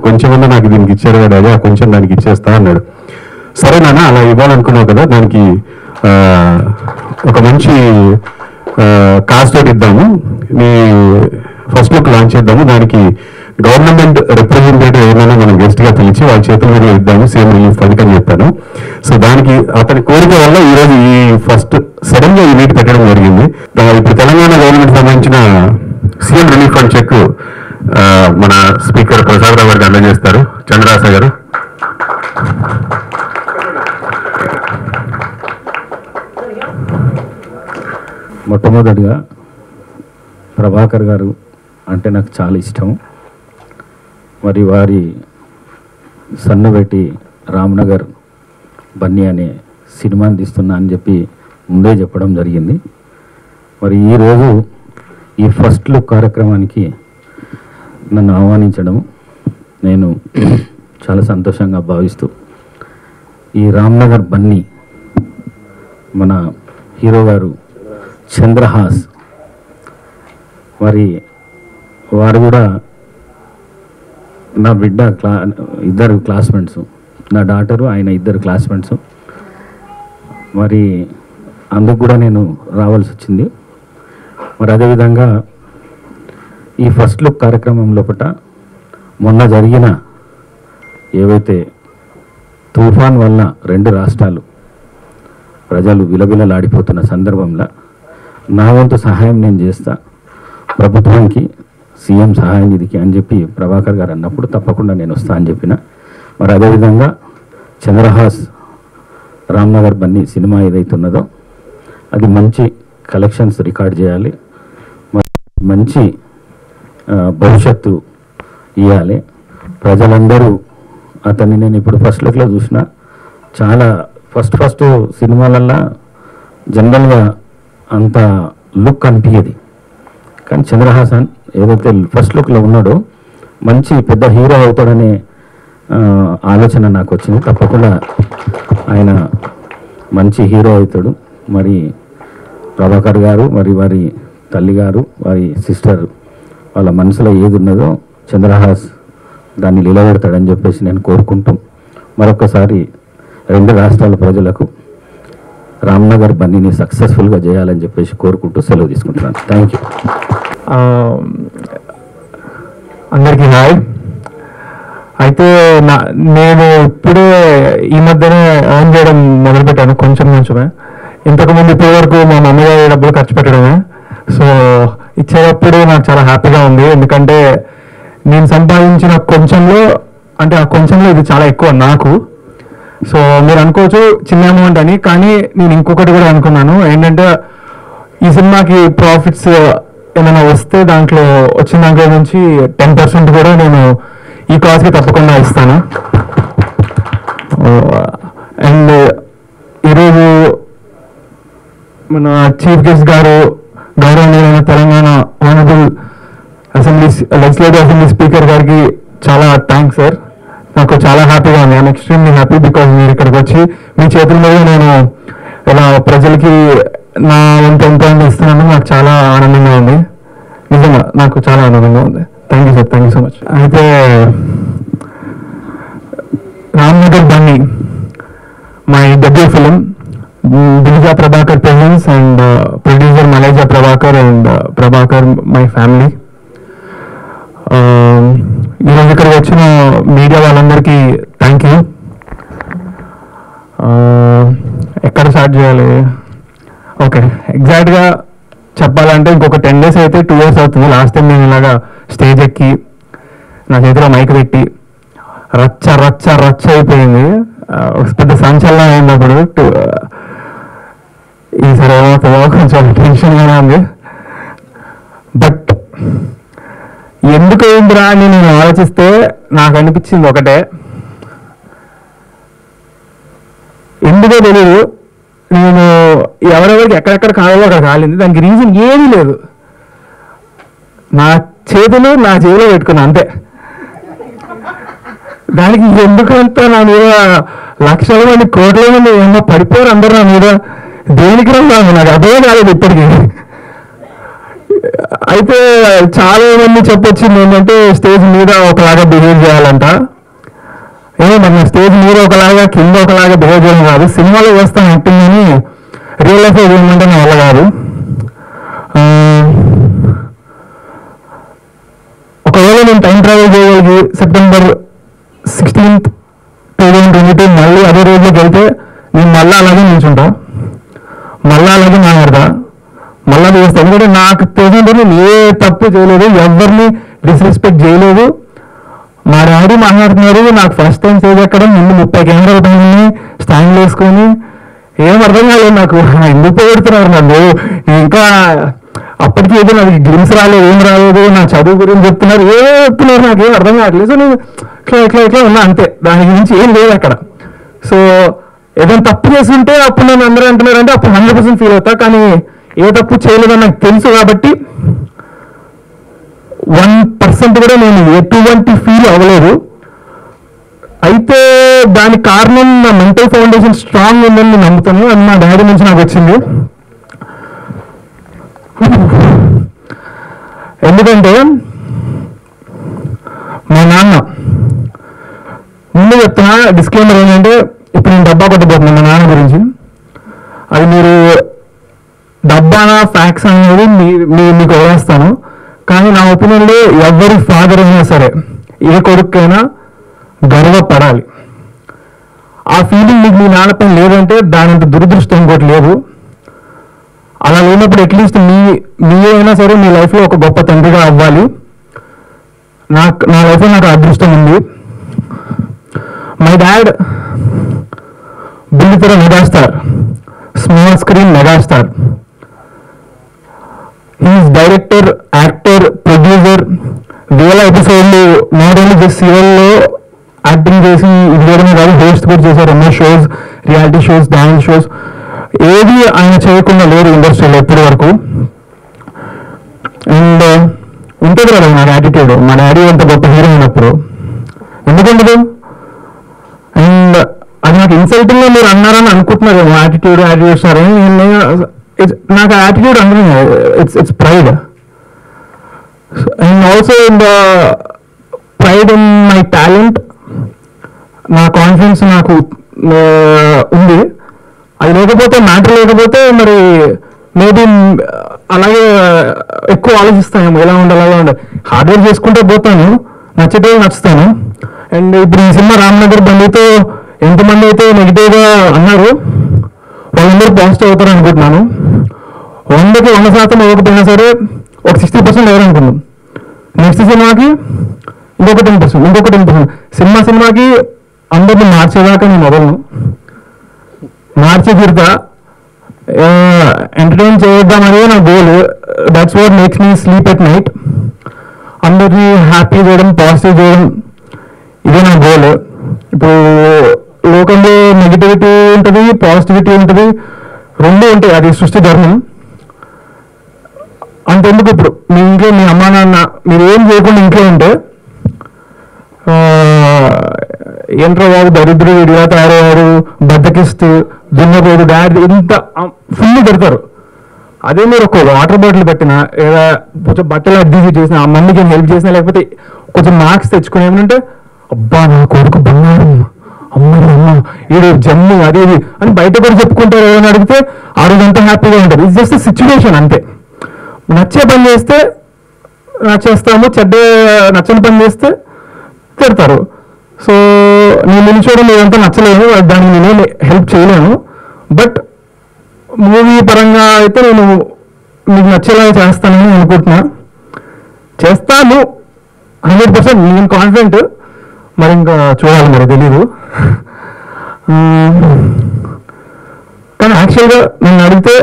కొంచెమన్నా నాకు దీనికి ఇచ్చారు కదా అదే కొంచెం దానికి ఇచ్చేస్తా అన్నాడు. సరే నాన్న అలా ఇవ్వాలనుకున్నావు కదా, దానికి ఒక మంచి కాస్ట్ తోటి ఇద్దాము, నీ ఫస్ట్ లుక్ లాంచ్ చేద్దాము, దానికి గవర్నమెంట్ రిప్రజెంటేటివ్ ఏమైనా మనం గెస్ట్ గా పిలిచి వాళ్ళ చేతుల మీద ఇద్దాము సీఎం రిలీఫ్ ఫండ్ అని చెప్పాను. సో దానికి అతని కోరిక వల్ల ఈరోజు ఈ ఫస్ట్ సడన్ గా ఈ మీట్ పెట్టడం జరిగింది. ఇప్పుడు తెలంగాణ గవర్నమెంట్ సంబంధించిన సీఎం రిలీఫ్ ఫండ్ చెక్ మన స్పీకర్ ప్రసాద్ రావు గారికి అందజేస్తారు. చంద్రరాస గారు. మొట్టమొదటిగా ప్రభాకర్ గారు అంటే నాకు చాలా ఇష్టం. మరి వారి సన్నుబెట్టి రామ్నగర్ బన్నీ అనే సినిమాని తీస్తున్నా అని చెప్పి ముందే చెప్పడం జరిగింది. మరి ఈరోజు ఈ ఫస్ట్ లుక్ కార్యక్రమానికి నన్ను ఆహ్వానించడం నేను చాలా సంతోషంగా భావిస్తూ, ఈ రామ్నగర్ బన్నీ మన హీరో గారు చంద్రహాస్, మరి వారు కూడా నా బిడ్డ ఇద్దరు క్లాస్మేట్స్, నా డాటరు ఆయన ఇద్దరు క్లాస్మేట్స్. మరి అందుకు కూడా నేను రావాల్సి వచ్చింది. మరి అదేవిధంగా ఈ ఫస్ట్ లుక్ కార్యక్రమం లోపల మొన్న జరిగిన ఏవైతే తుఫాన్ వల్ల 2 రాష్ట్రాలు ప్రజలు విలవిలలాడిపోతున్న సందర్భంలో నా వంతు సహాయం నేను చేస్తా ప్రభుత్వానికి, సీఎం సహాయ నిధికి అని చెప్పి ప్రభాకర్ గారు అన్నప్పుడు తప్పకుండా నేను వస్తా అని చెప్పిన. మరి అదేవిధంగా చంద్రహాస్ రామ్నగర్ బన్నీ సినిమా ఏదైతున్నదో అది మంచి కలెక్షన్స్ రికార్డ్ చేయాలి, మంచి భవిష్యత్తు ఇవ్వాలి. ప్రజలందరూ అతన్ని నేను ఇప్పుడు ఫస్ట్ లుక్లో చూసిన, చాలా ఫస్ట్ సినిమాలల్లో జనరల్గా అంత లుక్ అనిపించేది, కానీ చంద్రహాసన్ ఏదైతే ఫస్ట్ లుక్లో ఉన్నాడో మంచి పెద్ద హీరో అవుతాడనే ఆలోచన నాకు వచ్చింది. తప్పకుండా ఆయన మంచి హీరో అవుతాడు. మరి ప్రభాకర్ గారు, మరి వారి తల్లి గారు, వారి సిస్టర్ వాళ్ళ మనసులో ఏది ఉన్నదో చంద్రహాస్ దాన్ని నిలబెడతాడని చెప్పేసి నేను కోరుకుంటూ మరొకసారి 2 రాష్ట్రాల ప్రజలకు రామ్నగర్ బన్నీని సక్సెస్ఫుల్గా చేయాలని చెప్పేసి కోరుకుంటూ సెలవు తీసుకుంటున్నాను. Thank you. అందరికీ హాయ్. అయితే నేను ఇప్పుడే ఈ మధ్యనే ఎర్న్ చేయడం మొదలుపెట్టాను, కొంచెమే. ఇంతకుముందు ఇప్పటి వరకు మా మమ్మీ గారి డబ్బులు ఖర్చు పెట్టడమే. సో ఇచ్చేటప్పుడు నాకు చాలా హ్యాపీగా ఉంది, ఎందుకంటే నేను సంపాదించిన కొంచెంలో, అంటే ఆ కొంచెంలో ఇది చాలా ఎక్కువ నాకు. సో మీరు అనుకోవచ్చు చిన్న అమౌంట్ అని, కానీ నేను ఇంకొకటి కూడా అనుకున్నాను. ఏంటంటే ఈ సినిమాకి ప్రాఫిట్స్ ఏమైనా వస్తే వచ్చిన దాంట్లో నుంచి 10% కూడా నేను ఈ కాజ్కి తప్పకుండా ఇస్తాను. అండ్ ఈరోజు మన చీఫ్ గెస్ట్ గారు, గౌరవనీయులైన Telangana honourable legislative assembly speaker గారికి చాలా థ్యాంక్స్ సార్. నాకు చాలా హ్యాపీగా ఉంది. ఐఎమ్ ఎక్స్ట్రీమ్లీ హ్యాపీ బికాజ్ మీరు ఇక్కడికి వచ్చి మీ చేతుల మీద నేను ఇలా ప్రజలకి నా ఎంత ఇస్తున్నాను. నాకు చాలా ఆనందంగా ఉంది, నిజంగా నాకు చాలా ఆనందంగా ఉంది. Thank you sir, thank you so much. అయితే Ramnagar Bunny my debut film, Divija Prabhakar presence and producer Maleja Prabhakar and Prabhakar my family. ఈరోజు ఇక్కడికి వచ్చిన మీడియా వాళ్ళందరికీ థ్యాంక్ యూ. ఎక్కడ స్టార్ట్ చేయాలి? ఓకే, ఎగ్జాక్ట్గా చెప్పాలంటే ఇంకొక 10 days అయితే 2 years అవుతుంది. లాస్ట్ టైం నేను ఇలాగా స్టేజ్ ఎక్కి నా చేతిలో మైక్ పెట్టి రచ్చ అయిపోయింది, పెద్ద సంచలనం అయినప్పుడు. ఈసారి ఏమవుతుందో కొంచెం టెన్షన్గానే ఉంది. బట్ ఎందుకు అయిందిరా అని నేను ఆలోచిస్తే నాకు అనిపించింది ఒకటే, ఎందుకో తెలియదు, నేను ఎవరెవరికి ఎక్కడెక్కడ కావాలో అక్కడ కాలింది. దానికి రీజన్ ఏమీ లేదు, నా చేతులు నా చేతిలో పెట్టుకున్నా అంతే. దానికి ఎందుకంతా నా మీద లక్షల మంది, కోట్ల మంది ఏమో పడిపోయారు అందరూ నా మీద. దేనికి రాదు నాకు అర్థం కాలేదు ఇప్పటికీ. అయితే చాలా మంది చెప్పొచ్చింది ఏంటంటే స్టేజ్ మీద ఒకలాగా బిహేవ్ చేయాలంట. మన స్టేజ్ మీద ఒకలాగా కింద ఒకలాగా బిహేవ్ చేయడం కాదు, సినిమాలో చేస్తాను యాక్టింగ్ అని రియల్ లైఫ్లో చేయమంటే నా వల్ల కాదు. ఒకవేళ నేను టైం ట్రావెల్ చేయగలిగి September 16th, 2022 మళ్ళీ అదే రోజులోకి వెళ్తే నేను మళ్ళీ అలాగే నిల్చుంటా, మళ్ళీ అలాగే మాట్లాడతా, మళ్ళీ చేస్తాను. ఎందుకంటే నాకు తెలియదు, నేను ఏ తప్పు చేయలేదు, ఎవరిని డిస్రెస్పెక్ట్ చేయలేదు. మా డాడీ మాట్లాడుతున్నారు, నాకు ఫస్ట్ టైం స్టేజ్ ఎక్కడం, ముందు 30 కెమెరాలు పైన స్టాండ్ వేసుకొని ఏం అర్థం కాలేదు నాకు, ఎందుకు పోగొడుతున్నారు నన్ను. ఇంకా అప్పటికి ఏదో నాకు గ్లిమ్స్ రాలేదు, ఏం రాలేదు, నా చదువు గురించి చెప్తున్నారు, ఏదో చెప్తున్నారు, నాకు ఏం అర్థం కావట్లేదు. సో నేను ఇట్లా ఉన్నా అంతే, దాని గురించి ఏం లేదు అక్కడ. సో ఏదైనా తప్పు చేస్తుంటే అప్పుడు నేను అందరూ అంటున్నారంటే అప్పుడు 100% ఫీల్ అవుతా, కానీ ఏ తప్పు చేయలేదని నాకు తెలుసు కాబట్టి 1% కూడా నేను ఎటువంటి ఫీల్ అవ్వలేదు. అయితే దానికి కారణం నా మెంటల్ ఫౌండేషన్ స్ట్రాంగ్ ఉందని నేను నమ్ముతాను, అది మా డాడీ నుంచి నాకు వచ్చింది. ఎందుకంటే మా నాన్న ముందు చెప్తున్నా, డిస్క్లైమర్ ఏంటంటే ఇప్పుడు నేను డబ్బా కొట్టబోతున్నాను మా నాన్న గురించి. అది మీరు డబ్బానా ఫ్యాక్స్ అనేది మీకు వదిలేస్తాను, కానీ నా ఒపీనియన్లో ఎవరి ఫాదర్ అయినా సరే ఏ కొడుకైనా గర్వపడాలి. ఆ ఫీలింగ్ మీకు మీ నాన్నపైన లేదంటే దానంత దురదృష్టం ఇంకోటి లేదు. అలా లేనప్పుడు అట్లీస్ట్ మీ అయినా సరే మీ లైఫ్లో ఒక గొప్ప తండ్రిగా అవ్వాలి. నా లైఫ్లో నాకు అదృష్టం ఉంది. మై డాడ్ బుల్లితెర megastar, small screen megastar. He is director, actor, producer. వేల ఎపిసోడ్లు నాట్ ఓన్లీ జస్ట్ సీరియల్లో యాక్టింగ్ చేసి ఇది చేయడమే కాదు, హోస్ట్ కూడా చేశారు ఎన్నో shows, reality shows, dance shows. ఏది ఆయన చేయకుండా లేరు ఇండస్ట్రీలో ఇప్పటి వరకు. అండ్ ఉంటుంది కదా నాకు యాటిట్యూడ్, మా డాడీ అంత గొప్ప హీరో అయినప్పుడు ఎందుకుండదు. అండ్ అది నాకు ఇన్సల్టింగ్గా మీరు అన్నారని అనుకుంటున్నారు, యాటిట్యూడ్ సార్ అని. నాకు యాటిట్యూడ్ అంటే it's pride. And also in the pride in my talent. నా కాన్ఫిడెన్స్ నాకు ఉంది. అది లేకపోతే మ్యాటర్ లేకపోతే మరి మేబీ అలాగే ఎక్కువ ఆలోచిస్తాను, ఎలా ఉండాలి అలా ఉండాలి. హార్డ్ వర్క్ చేసుకుంటే పోతాను, నచ్చితే నచ్చుతాను. అండ్ ఇప్పుడు ఈ సినిమా రామ్నగర్ బండితో ఎంతమంది అయితే నెగిటివ్గా అన్నారు వాళ్ళందరూ పాజిటివ్ అవుతారు అనుకుంటున్నాను. 100కి 100% ఇవ్వకపోయినా సరే ఒక 60% ఎవరనుకున్నాం. నెక్స్ట్ సినిమాకి ఇంకొక 10%. సినిమాకి అందరిని మార్చేదాకా నేను మొదలను మార్చి తిరుగుతా, ఎంటర్టైన్ చేద్దామనేది నా goal. That's what makes me sleep at night. అందరినీ హ్యాపీ చేయడం, పాజిటివ్ చేయడం, ఇదే నా గోల్. ఇప్పుడు లోకంలో నెగిటివిటీ ఉంటుంది, పాజిటివిటీ ఉంటుంది, రెండు ఉంటాయి, అది సృష్టి ధర్మం. అంతెందుకు ఇప్పుడు మీ ఇంట్లో మీ అమ్మా నాన్న మీరు ఏం చేయకుండా ఇంట్లో ఉంటే ఏంట్రో వాడు దరిద్రుడు, ఇలా తయారయ్యారు, బద్దకిస్తూ, దున్నపోదు, డాడీ ఇంత ఫుల్ పెడతారు. అదే మీరు ఒక వాటర్ బాటిల్ పెట్టినా, లేదా కొంచెం బట్టలు అడ్జస్ట్ చేసినా, ఆ మందికి హెల్ప్ చేసినా, లేకపోతే కొంచెం మార్క్స్ తెచ్చుకుని ఏమంటే అబ్బా నా కొడుకు బంగారం, అమ్మ ఈడు జమ్ము అది ఇది అని బయట కూడా చెప్పుకుంటారు. ఏమైనా అడిగితే ఆ రోజు అంతా హ్యాపీగా ఉంటుంది. ఇట్స్ జస్ట్ సిచ్యువేషన్ అంతే. నచ్చే పని చేస్తే నచ్చేస్తాము, నచ్చని పని చేస్తే తిడతారు. సో నేను నిలిచోవడం ఏదంతా నచ్చలేదు, దానికి నేనే హెల్ప్ చేయలేను. బట్ మూవీ పరంగా అయితే నేను మీకు నచ్చేలా చేస్తానని అనుకుంటున్నా, చేస్తాను 100%. నేను కాన్ఫిడెంట్, మరి ఇంకా చూడాలి, మరి తెలీదు. కానీ యాక్చువల్గా నన్ను అడిగితే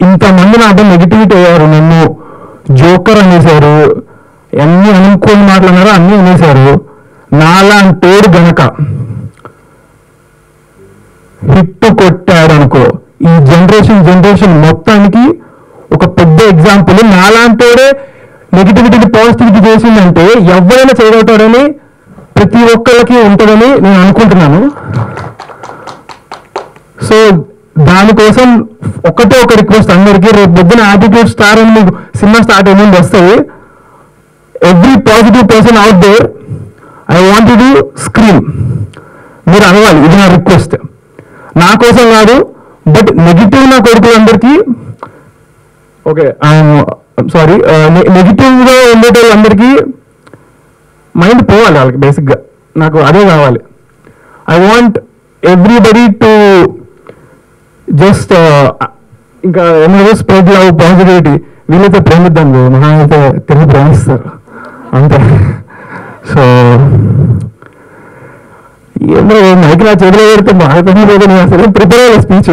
ఇంతమంది నాతో నెగిటివిటీ అయ్యారు, నన్ను జోకర్ అనేసారు, అన్ని అనుకోని మాటలు అన్నీ అనేసారు. నాలాంటోడు గనక హిట్ కొట్టాడు అనుకో, ఈ జనరేషన్ మొత్తానికి ఒక పెద్ద ఎగ్జాంపుల్. నాలాంటోడే నెగిటివిటీని పాజిటివిటీ చేసిందంటే ఎవరైనా చేయగలుగుతాడని ప్రతి ఒక్కరికి ఉంటుందని నేను అనుకుంటున్నాను. సో దానికోసం ఒకటే ఒక రిక్వెస్ట్ అందరికీ, రేపు పొద్దున యాటిట్యూడ్ స్టార్ అని మీకు సినిమా స్టార్ట్ అయ్యింది వస్తుంది, every positive person out there I want to scream. మీరు అనవాలి, ఇది నా రిక్వెస్ట్, నా కోసం కాదు, బట్ నెగిటివ్ నా కొడుకులందరికీ, ఓకే సారీ, నెగిటివ్గా ఉండేటోళ్ళందరికీ మైండ్ పోవాలి వాళ్ళకి. బేసిక్గా నాకు అదే కావాలి. I want everybody to just ఇంకా ఏమో స్ప్రెడ్ లవ్, పాజిటివిటీ. వీళ్ళైతే ప్రేమిద్దాం, మహా అయితే తిరిగి ప్రేమిస్తారు అంతే. సో ఏమో మైకి నా చేతిలో పెడితే బాగా పోతే నేను అసలు ప్రిపేర్ అయ్యే స్పీచ్.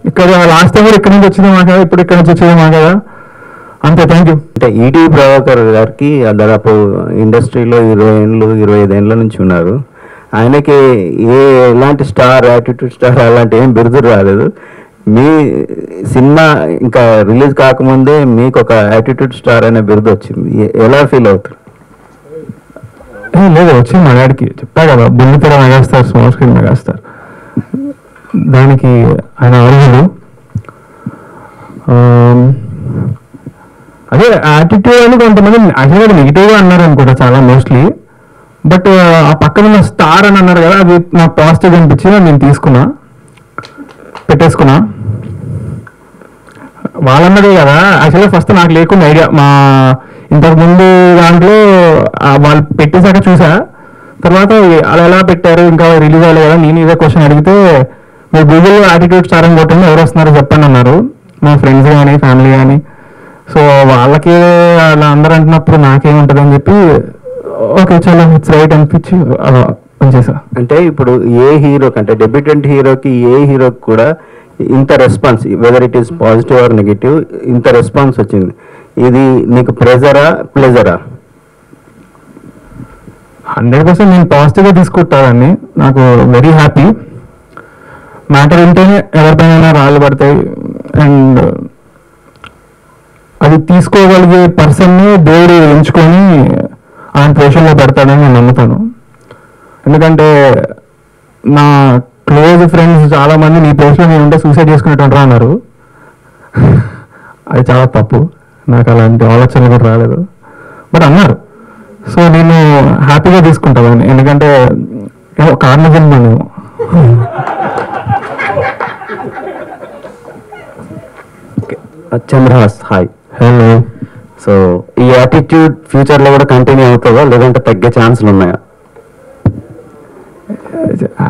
ఇక్కడ లాస్ట్ టైం కూడా ఇక్కడ నుంచి వచ్చింది మా కదా, ఇప్పుడు ఇక్కడ నుంచి వచ్చేది మా కదా, అంతే. Thank you. అంటే ఈటీ ప్రభాకర్ గారికి దాదాపు ఇండస్ట్రీలో 25 ఏళ్ళ నుంచి ఉన్నారు. ఆయనకి ఎలాంటి స్టార్, యాటిట్యూడ్ స్టార్ అలాంటి ఏం బిరుదులు రాలేదు. మీ సినిమా ఇంకా రిలీజ్ కాకముందే మీకు ఒక యాటిట్యూడ్ స్టార్ అనే బిరుదు వచ్చింది. ఎలా ఫీల్ అవుతారు? లేదు, వచ్చింది మా డాడీకి. చెప్పా కదా, బుల్లితెర మెగాస్టార్, స్మాల్ స్క్రీన్ మెగాస్టార్, దానికి ఆయన అర్హుడు. అదే యాటిట్యూడ్ అని కొంతమంది యాక్చువల్గా నెగిటివ్గా అన్నారు అనుకుంటా చాలా మోస్ట్లీ. బట్ ఆ పక్కన ఉన్న స్టార్ అని అన్నారు కదా, అది నాకు పాజిటివ్ అనిపించింది, నేను తీసుకున్నా, పెట్టేసుకున్నా. వాళ్ళన్నదే కదా యాక్చువల్గా ఫస్ట్ నాకు లేకుండా ఐడియా. మా ఇంతకు ముందు దాంట్లో వాళ్ళు పెట్టేశాక చూసా, తర్వాత అలా ఎలా పెట్టారు, ఇంకా రిలీజ్ అవ్వాలి కదా, నేను ఇదే క్వశ్చన్ అడిగితే మీరు గూగుల్లో యాటిట్యూడ్ స్టార్ అని కొట్టండి, ఎవరు వస్తున్నారో చెప్పండి అన్నారు, మా ఫ్రెండ్స్ కానీ ఫ్యామిలీ కానీ. సో వాళ్ళకి అలా అందరూ అంటున్నప్పుడు నాకేముంటుంది అని చెప్పి ఓకే చలో ఇట్స్ రైట్ అనిపించి అలా పనిచేసా. అంటే ఇప్పుడు ఏ హీరోకి, అంటే డెబ్యూటెంట్ హీరోకి, ఏ హీరోకి కూడా ఇంత response, whether it is positive or negative, ఇంత రెస్పాన్స్ వచ్చింది. ఇది నీకు ప్రెజరా ప్లెజరా? 100% నేను పాజిటివ్గా తీసుకుంటానని, నాకు వెరీ హ్యాపీ. మ్యాటర్ ఉంటేనే ఎవరిపైన రాళ్ళు పడతాయి, అండ్ అది తీసుకోగలిగే పర్సన్ని దేవుడు ఎంచుకొని ఆయన పొజిషన్లో పెడతాడని నేను నమ్ముతాను. ఎందుకంటే నా క్లోజ్ ఫ్రెండ్స్ చాలామంది నీ పొజిషన్లో నేను ఉంటే సూసైడ్ చేసుకునేటంటారు అన్నారు. అది చాలా తప్పు, నాకు అలాంటి ఆలోచనలు కూడా రాలేదు, బట్ అన్నారు. సో నేను హ్యాపీగా తీసుకుంటాను, ఎందుకంటే కారణం నేను చంద్రహాస్, హాయ్. హలో. సో ఈ యాటిట్యూడ్ ఫ్యూచర్లో కూడా కంటిన్యూ అవుతుందా, లేదంటే తగ్గే ఛాన్సులు ఉన్నాయా?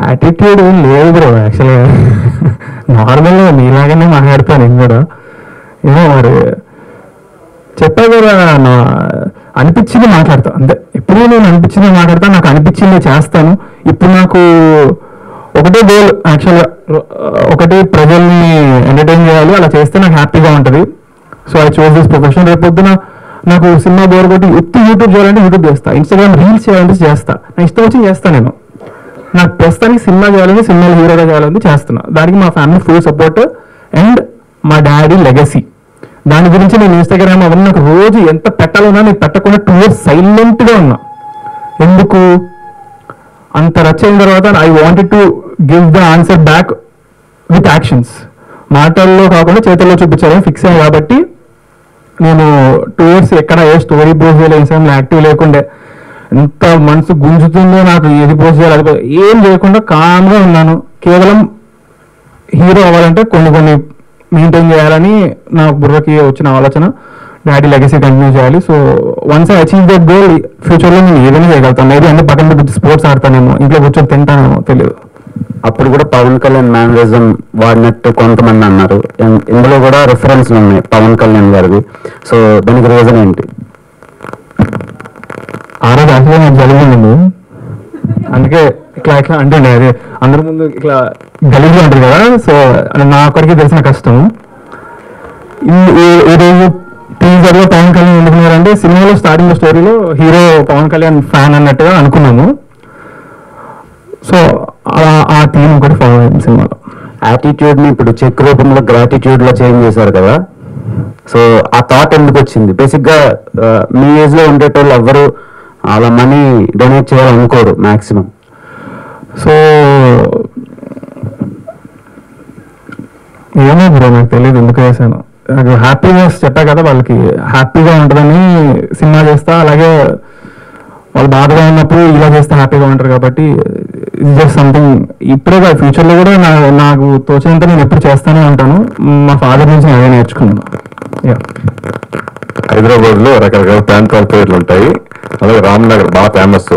యాటిట్యూడ్ ఏం లేదు బ్రో, యాక్చువల్గా నార్మల్గా మీలాగానే మాట్లాడతాను నేను కూడా. ఏమో మరి చెప్పా కదా, నా అనిపించింది మాట్లాడతా అంతే. ఎప్పుడు నేను అనిపించింది మాట్లాడతా, నాకు అనిపించింది చేస్తాను. ఇప్పుడు నాకు ఒకటే గోల్ యాక్చువల్గా, ఒకటి ప్రజల్ని ఎంటర్టైన్ చేయాలి, అలా చేస్తే నాకు హ్యాపీగా ఉంటుంది. So I choose this profession. రేపు పొద్దున నాకు సినిమా బోర్ కొట్టి యూట్యూబ్ చేయాలంటే యూట్యూబ్ చేస్తా, ఇన్స్టాగ్రామ్ రీల్స్ చేయాలంటే చేస్తా, నా ఇష్టం వచ్చి చేస్తాను నేను. నాకు ప్రస్తుతానికి సినిమా చేయాలని, సినిమాలు హీరోగా చేయాలని చేస్తున్నా. దానికి మా ఫ్యామిలీ ఫుల్ సపోర్ట్ అండ్ మా డాడీ లెగసీ. దాని గురించి నేను ఇన్స్టాగ్రామ్ అవన్నీ నాకు రోజు ఎంత పెట్టాలన్నా నేను పెట్టకుండా 2 years సైలెంట్గా ఉన్నా. ఎందుకు అంత రచ్ అయిన తర్వాత I wanted to give the answer back with actions. మాటల్లో కాకుండా చేతుల్లో చూపించాలని ఫిక్స్ అయ్యాను. కాబట్టి నేను 2 years ఎక్కడ ఏ స్టోరీ పోస్ట్ చేయలేదు, ఇన్స్టాగ్రామ్లో యాక్టివ్ లేకుండే. ఎంత మనసు గుంజుతుందో నాకు, ఏది పోస్ట్ చేయాలి ఏం చేయకుండా కామ్గా ఉన్నాను. కేవలం హీరో అవ్వాలంటే కొన్ని మెయింటైన్ చేయాలని నా బుర్రకి వచ్చిన ఆలోచన. డాడీ లెగసీ కంటిన్యూ చేయాలి. So once I achieve that goal, ఫ్యూచర్లో నేను ఏదైనా చేయగలుగుతాను. మేబీ అన్ని పక్కన పెట్టి స్పోర్ట్స్ ఆడతానేమో, ఇంట్లో కూర్చొని తింటానేమో తెలియదు. అప్పుడు కూడా పవన్ కళ్యాణ్ మేనరిజం వాడినట్టు కొంతమంది అన్నారు. ఇందులో కూడా రిఫరెన్స్లు ఉన్నాయి పవన్ కళ్యాణ్ గారివి. సో దానికి రీజన్ ఏంటి? ఆ రోజు యాక్చువల్గా నాకు జరిగింది, అందుకే ఇట్లా అంటుండే. అది అందరి ముందు ఇట్లా గలీజ్గా ఉంటుంది కదా. సో నా ఒక్కడికి తెలిసిన కష్టం. ఈరోజు టీజర్లో పవన్ కళ్యాణ్ ఎందుకున్నారంటే, సినిమాలో స్టార్టింగ్ స్టోరీలో హీరో పవన్ కళ్యాణ్ ఫ్యాన్ అన్నట్టుగా అనుకున్నాము. సో ఆ థీమ్ ఒకటి ఫాలో అయింది సినిమాలో. యాటిట్యూడ్ని ఇప్పుడు చెక్ రూపంలో గ్రాటిట్యూడ్లో చేంజ్ చేశారు కదా. సో ఆ థాట్ ఎందుకు వచ్చింది? బేసిక్గా మీ ఏజ్లో ఉండేటోళ్ళు ఎవ్వరు అలా మనీ డొనేట్ చేయాలనుకోరు మ్యాక్సిమం. సో ఏమో బ్రో నాకు తెలియదు ఎందుకు వేసాను. నాకు హ్యాపీనెస్ చెప్పా కదా, వాళ్ళకి హ్యాపీగా ఉంటుందని సినిమా చేస్తా, అలాగే వాళ్ళు బాధగా ఉన్నప్పుడు ఇలా చేస్తే హ్యాపీగా ఉంటారు కాబట్టి ఇది జస్ట్ సంథింగ్. ఇప్పుడే కాదు, ఫ్యూచర్లో కూడా నాకు తోచినంత నేను ఎప్పుడు చేస్తానే ఉంటాను. మా ఫాదర్ నుంచి నేను అదే నేర్చుకున్నాను. హైదరాబాద్ లో రకరకాల ప్రాంతాల పేర్లు ఉంటాయి, అలాగే రామ్నగర్ బాగా ఫేమస్.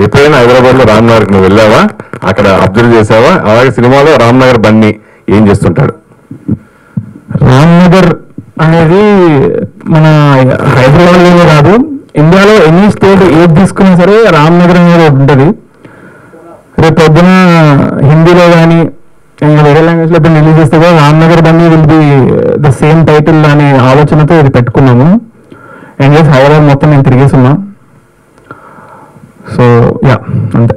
ఎప్పుడైనా హైదరాబాద్ లో రామ్నగర్ నువ్వు వెళ్ళావా, అక్కడ అబ్జర్వ్ చేసావా? అలాగే సినిమాలో రామ్నగర్ బన్నీ ఏం చేస్తుంటాడు? రామ్నగర్ అనేది మన హైదరాబాద్లోనే కాదు, ఇండియాలో ఎన్ని స్టేట్ ఏది తీసుకున్నా సరే రామ్నగర్ అనేది ఒకటి ఉంటుంది. రేపు పొద్దున హిందీలో కానీ ఇంకా వేరే లాంగ్వేజ్లో ఎప్పుడు రిలీజ్ చేస్తే కూడా Ramnagar Bunny will be the same title అనే ఆలోచనతో ఇది పెట్టుకున్నాము. అండ్ చేసి హైదరాబాద్ మొత్తం నేను తిరిగేస్తున్నా. సో యా అంతే.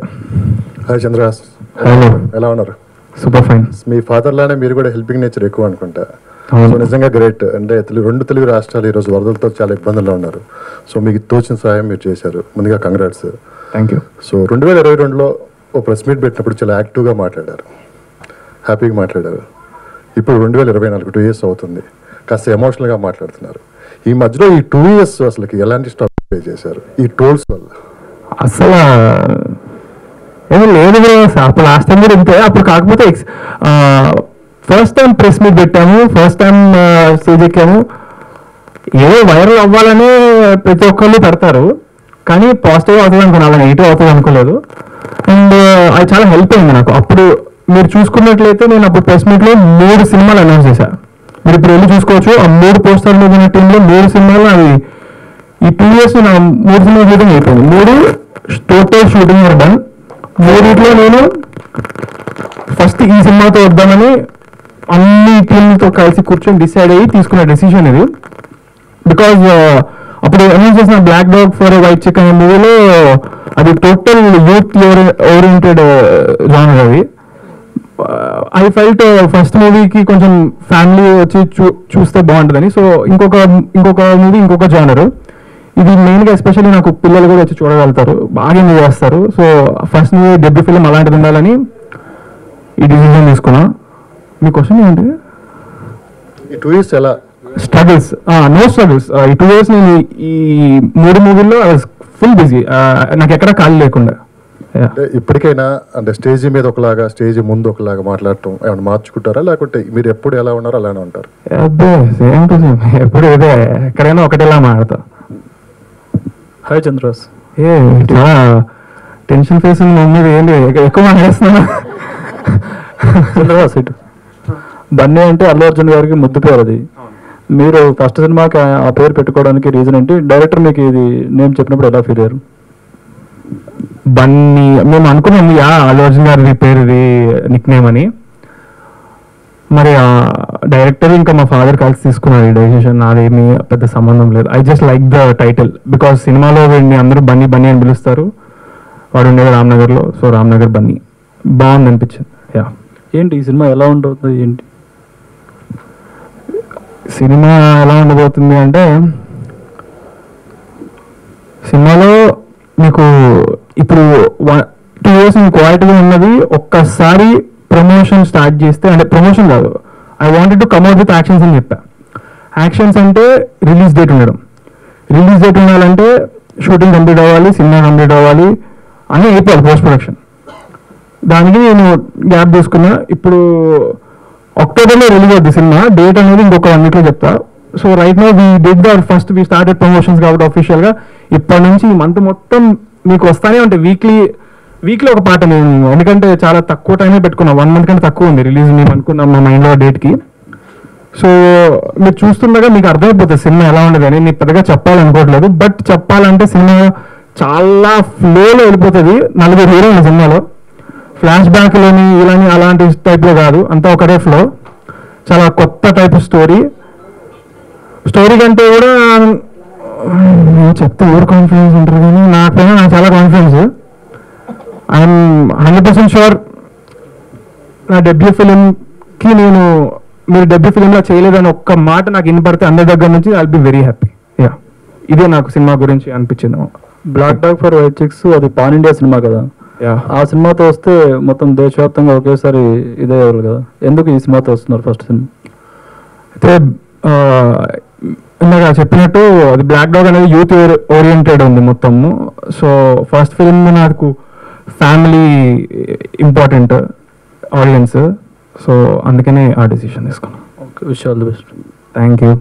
హాయ్ చంద్రహాస్, హలో, ఎలా ఉన్నారు? Super fine. మీ ఫాదర్ లానే మీరు కూడా హెల్పింగ్ నేచర్ ఎక్కువ అనుకుంటా. అవును. సో నిజంగా గ్రేట్. అంటే రెండు తెలుగు రాష్ట్రాలు ఈరోజు వరదలతో చాలా ఇబ్బందుల్లో ఉన్నారు. సో మీకు తోచిన సహాయం మీరు చేశారు, ముందుగా కంగ్రాట్స్. Thank you. సో 2022లో ఓ ప్రెస్ మీట్ పెట్టినప్పుడు చాలా యాక్టివ్గా మాట్లాడారు, హ్యాపీగా మాట్లాడారు. ఇప్పుడు 2024 2 years అవుతుంది, కాస్త ఎమోషనల్గా మాట్లాడుతున్నారు. ఈ మధ్యలో ఈ 2 years అసలుకి ఎలాంటి స్టాప్ ప్లే చేశారు ఈ టోల్స్ వల్ల? అసలు ఏమీ లేదు బ్రో, అప్పుడు లాస్ట్ టైం కూడా ఇంతే. అప్పుడు కాకపోతే ఫస్ట్ టైం ప్రెస్ మీట్ పెట్టాము, ఫస్ట్ టైం స్టేజ్ ఎక్కాము. ఏదో వైరల్ అవ్వాలని ప్రతి ఒక్కళ్ళు పెడతారు, కానీ పాజిటివ్ అవుతుంది అనుకున్నా, అలా నెగిటివ్ అవుతుంది అనుకోలేదు. అండ్ అది చాలా హెల్ప్ అయింది నాకు. అప్పుడు మీరు చూసుకున్నట్లయితే నేను అప్పుడు ప్రెస్ మీట్లో 3 సినిమాలు అనౌన్స్ చేశాను. మీరు ఇప్పుడు వెళ్ళి చూసుకోవచ్చు, ఆ 3 పోస్టర్లు మీద ఉన్న టీంలో 3 సినిమాలు అవి ఈ 2 years నా 3 సినిమా షూటింగ్ అయిపోయింది. 3 టోటల్ షూటింగ్ డన్. 3 నేను ఫస్ట్ ఈ సినిమాతో వద్దామని అన్ని టీంలతో కలిసి కూర్చొని డిసైడ్ అయ్యి తీసుకున్న డెసిషన్ ఇది. బికాజ్ అప్పుడు అనౌన్స్ చేసిన black dog for white chicken అనే మూవీలో అది టోటల్ యూత్ ఓరియంటెడ్ జానర్. అది ఐ ఫెల్ట్ ఫస్ట్ మూవీకి కొంచెం ఫ్యామిలీ వచ్చి చూస్తే బాగుంటుందని. సో ఇంకొక మూవీ ఇంకొక జానర్. ఇది మెయిన్గా ఎస్పెషల్లీ నాకు పిల్లలు కూడా వచ్చి చూడగలుగుతారు, బాగా ఎంజాయ్ చేస్తారు. So first movie debut film అలాంటిది ఉండాలని ఈ డిసిజన్ తీసుకున్నా. మీ క్వశ్చన్ ఏంటి? ఈ 2 years ఎలా? స్ట్రగుల్స్? No struggles. ఈ 2 years నేను ఈ 3 మూవీల్లో ఫుల్ బిజీ, నాకు ఎక్కడ ఖాళీ లేకుండా. అంటే ఇప్పటికైనా అంటే స్టేజ్ మీద ఒకలాగా, స్టేజ్ ముందు ఒకలాగా మాట్లాడటం ఏమైనా మార్చుకుంటారా, లేకుంటే మీరు ఎప్పుడు ఎలా ఉన్నారో అలానే ఉంటారు? అబ్బే సేమ్ టు సేమ్, ఎప్పుడు ఇదే, ఎక్కడైనా ఒకటేలా మాడతా. హాయ్ చంద్రహాస్. చాలా టెన్షన్ ఫేస్ ఉంది మమ్మీ, ఏంటి ఎక్కువ మాట్లాడుతున్నా? చంద్రహాస్ ఇటు. బన్నీ అంటే అల్లు అర్జున్ గారికి ముద్దు పేరు. అది మీరు ఫస్ట్ సినిమాకి ఆ పేరు పెట్టుకోవడానికి రీజన్ ఏంటి? డైరెక్టర్ మీకు ఇది నేమ్ చెప్పినప్పుడు ఎలా ఫీల్ అయ్యారు? బన్నీ మేము అనుకున్నాము అల్లు అర్జున్ గారి పేరు ఇది నిక్ నేమ్ అని. మరి డైరెక్టర్ ఇంకా మా ఫాదర్ కలిసి తీసుకున్నారు ఈ డెసిషన్. నాదేమీ పెద్ద సంబంధం లేదు. I just like the title because సినిమాలో వీడిని అందరూ బన్నీ బన్నీ అని పిలుస్తారు. వాడు ఉండేది రామ్నగర్లో, సో రామ్నగర్ బన్నీ బాగుంది అనిపించింది. యా. ఏంటి ఈ సినిమా ఎలా ఉంటుంది ఏంటి? సినిమా ఎలా ఉండబోతుంది అంటే, సినిమాలో మీకు ఇప్పుడు 2 years మీకు క్వాలిటీగా ఉన్నది. ఒక్కసారి ప్రమోషన్ స్టార్ట్ చేస్తే, అంటే ప్రమోషన్ కాదు, I wanted to come out with actions అని చెప్పా. యాక్షన్స్ అంటే రిలీజ్ డేట్ ఉండడం. రిలీజ్ డేట్ ఉండాలంటే షూటింగ్ కంప్లీట్ అవ్వాలి, సినిమా కంప్లీట్ అవ్వాలి, అన్నీ అయిపోవాలి పోస్ట్ ప్రొడక్షన్. దానికి నేను గ్యాప్ తీసుకున్నా. ఇప్పుడు అక్టోబర్లో రిలీజ్ అవుతుంది సినిమా. డేట్ అనేది ఇంకొక 1 weekలో చెప్తా. So right no we did the first we started promotions కాబట్టి అఫీషియల్గా ఇప్పటి నుంచి ఈ మంత్ మొత్తం మీకు వస్తానే ఉంటాయి. వీక్లీ ఒక పాట. నేను ఎందుకంటే చాలా తక్కువ టైమే పెట్టుకున్నా, 1 month కంటే తక్కువ ఉంది రిలీజ్ మేము అనుకున్నాం మా మైండ్లో డేట్కి. సో మీరు చూస్తుండగా మీకు అర్థమైపోతుంది సినిమా ఎలా ఉండదు అని. నేను పెద్దగా చెప్పాలనుకోవట్లేదు, బట్ చెప్పాలంటే సినిమా చాలా ఫ్లోలో వెళ్ళిపోతుంది. 4 హీరోయిన్లు సినిమాలో, ఫ్లాష్ బ్యాక్లోని ఇలాని అలాంటి టైప్లో కాదు, అంతా ఒకటే ఫ్లో. చాలా కొత్త టైప్ స్టోరీ కంటే కూడా చెప్తే ఓవర్ కాన్ఫిడెన్స్ ఉంటారు, కానీ నాకైనా నాకు చాలా కాన్ఫిడెన్స్. ఐఎమ్ 100% షూర్ నా డెబ్యూ ఫిలింకి మీరు డెబ్యూ ఫిలింలో చేయలేదని ఒక్క మాట నాకు వినపడితే అందరి దగ్గర నుంచి I'll be very happy. Yeah, ఇదే నాకు సినిమా గురించి అనిపించింది. Black dog for white chicks అది పాన్ ఇండియా సినిమా కదా. ఆ సినిమాతో వస్తే మొత్తం దేశవ్యాప్తంగా ఒకేసారి ఇదే కదా. ఎందుకు ఈ సినిమాతో వస్తున్నారు ఫస్ట్ సినిమా? అయితే ఇందాక చెప్పినట్టు అది బ్లాక్ డాగ్ అనేది యూత్ ఓరియంటెడ్ ఉంది మొత్తము. సో ఫస్ట్ ఫిల్మ్ నాకు ఫ్యామిలీ ఇంపార్టెంట్, ఆడియన్స్. సో అందుకనే ఆ డెసిషన్ తీసుకున్నాను. Okay, wish all the best. Thank you.